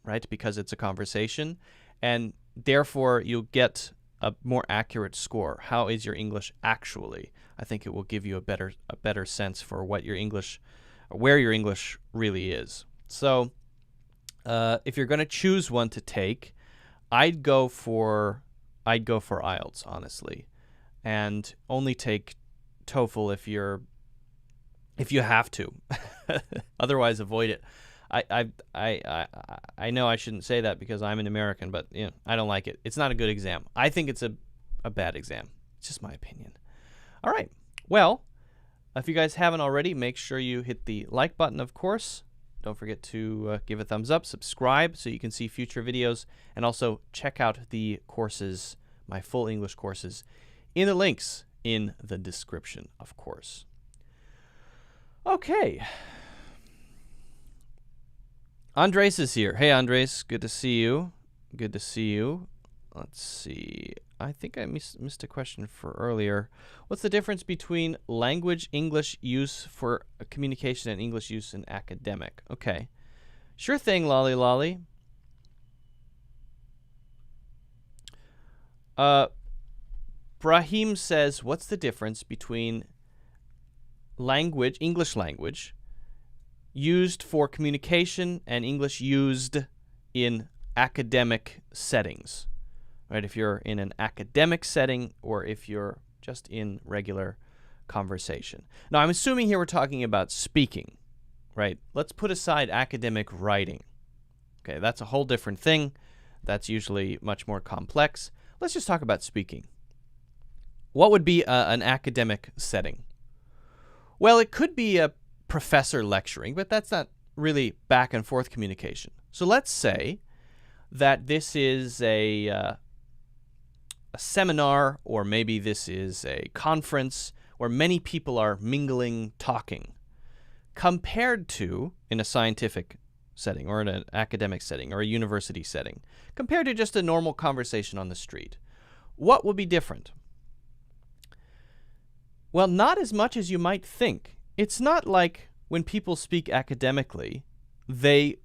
right? Because it's a conversation. And therefore, you'll get a more accurate score. How is your English actually? I think it will give you a better sense for where your English really is. So if you're going to choose one to take, I'd go for IELTS, honestly, and only take TOEFL if you have to. Otherwise, avoid it. I know I shouldn't say that because I'm an American, but I don't like it. It's not a good exam. I think it's a bad exam. It's just my opinion. All right. Well, if you guys haven't already, make sure you hit the like button, of course. Don't forget to give a thumbs up, subscribe so you can see future videos, and also check out the courses, my full English courses, in the links in the description, of course. Okay. Andres is here. Hey, Andres. Good to see you. Good to see you. Let's see. I think I missed a question for earlier. What's the difference between language English use for communication and English use in academic? Okay. Sure thing, Lolly Lolly. Brahim says, what's the difference between language, English language, used for communication and English used in academic settings? Right, if you're in an academic setting or if you're just in regular conversation. Now, I'm assuming here we're talking about speaking, right? Let's put aside academic writing. Okay, that's a whole different thing. That's usually much more complex. Let's just talk about speaking. What would be an academic setting? Well, it could be a professor lecturing, but that's not really back and forth communication. So let's say that this is a seminar, or maybe this is a conference where many people are mingling, talking, compared to in a scientific setting or in an academic setting or a university setting, compared to just a normal conversation on the street. What would be different? Well, not as much as you might think. It's not like when people speak academically, they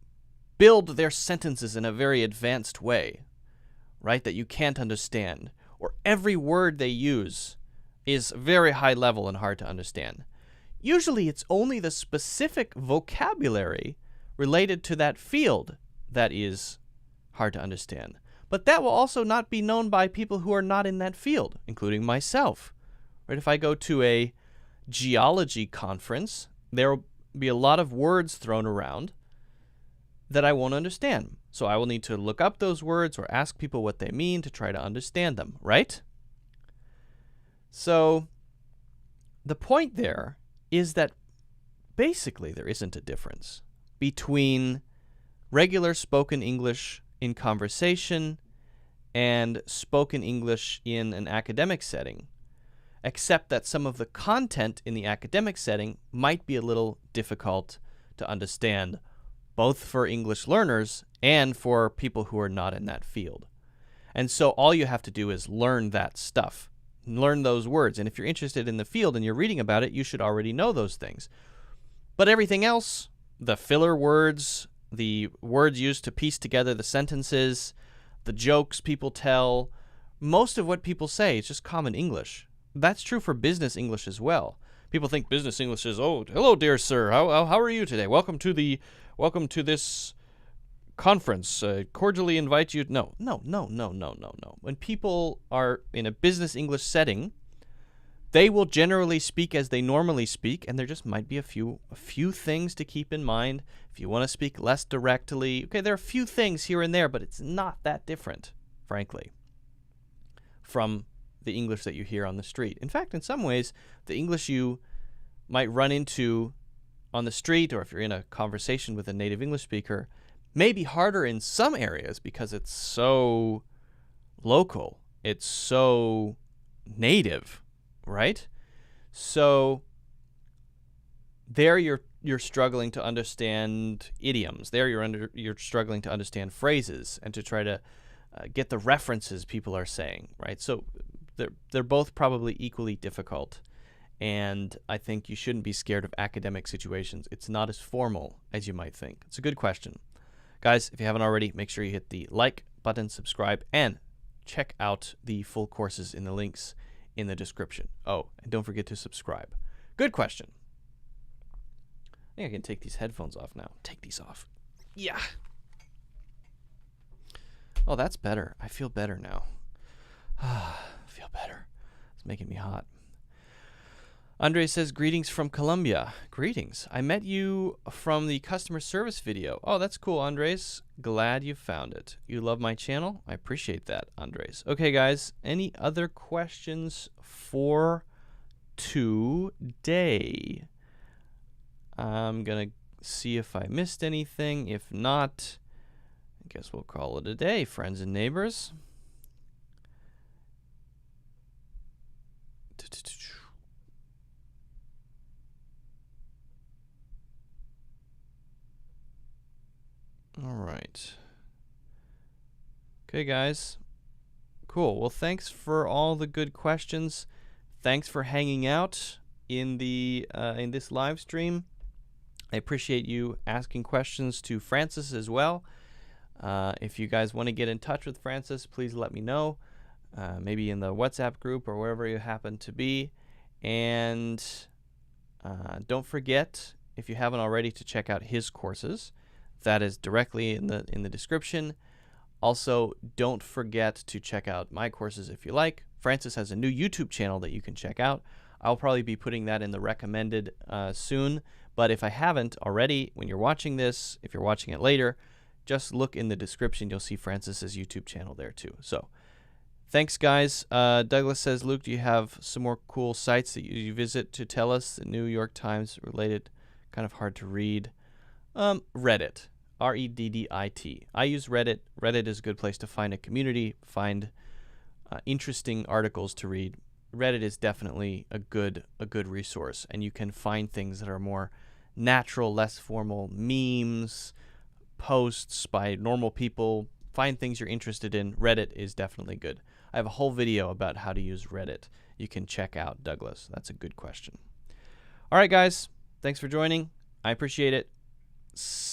build their sentences in a very advanced way, right, that you can't understand, or every word they use is very high level and hard to understand. Usually it's only the specific vocabulary related to that field that is hard to understand. But that will also not be known by people who are not in that field, including myself. Right? If I go to a geology conference, there will be a lot of words thrown around that I won't understand. So I will need to look up those words or ask people what they mean to try to understand them, right? So the point there is that basically there isn't a difference between regular spoken English in conversation and spoken English in an academic setting, except that some of the content in the academic setting might be a little difficult to understand, both for English learners and for people who are not in that field. And so all you have to do is learn that stuff, learn those words. And if you're interested in the field and you're reading about it, you should already know those things. But everything else, the filler words, the words used to piece together the sentences, the jokes people tell, most of what people say is just common English. That's true for business English as well. People think business English is, oh, hello, dear sir, how are you today? Welcome to this conference. Cordially invite you. No. When people are in a business English setting, they will generally speak as they normally speak, and there just might be a few things to keep in mind. If you want to speak less directly, okay, there are a few things here and there, but it's not that different, frankly, from the English that you hear on the street. In fact, in some ways, the English you might run into on the street, or if you're in a conversation with a native English speaker, may be harder in some areas because it's so local, it's so native, right? So there you're struggling to understand idioms. There you're struggling to understand phrases and to try to get the references people are saying, right? So they're both probably equally difficult. And I think you shouldn't be scared of academic situations. It's not as formal as you might think. It's a good question. Guys, if you haven't already, make sure you hit the like button, subscribe, and check out the full courses in the links in the description. Oh, and don't forget to subscribe. Good question. I think I can take these headphones off now. Take these off. Yeah. Oh, that's better. I feel better now. I feel better. It's making me hot. Andre says, greetings from Colombia. Greetings. I met you from the customer service video. Oh, that's cool, Andres. Glad you found it. You love my channel? I appreciate that, Andres. Okay, guys. Any other questions for today? I'm going to see if I missed anything. If not, I guess we'll call it a day, friends and neighbors. All right. Okay, guys. Cool. Well, thanks for all the good questions. Thanks for hanging out in this live stream. I appreciate you asking questions to Francis as well. If you guys want to get in touch with Francis, please let me know. Maybe in the WhatsApp group or wherever you happen to be. And don't forget, if you haven't already, to check out his courses. That is directly in the description. Also, don't forget to check out my courses if you like. Francis has a new YouTube channel that you can check out. I'll probably be putting that in the recommended soon. But if I haven't already, when you're watching this, if you're watching it later, just look in the description. You'll see Francis's YouTube channel there too. So thanks, guys. Douglas says, Luke, do you have some more cool sites that you visit to tell us? The New York Times related, kind of hard to read. Reddit. Reddit. I use Reddit. Reddit is a good place to find a community, find interesting articles to read. Reddit is definitely a good resource, and you can find things that are more natural, less formal, memes, posts by normal people. Find things you're interested in. Reddit is definitely good. I have a whole video about how to use Reddit. You can check out, Douglas. That's a good question. All right, guys. Thanks for joining. I appreciate it.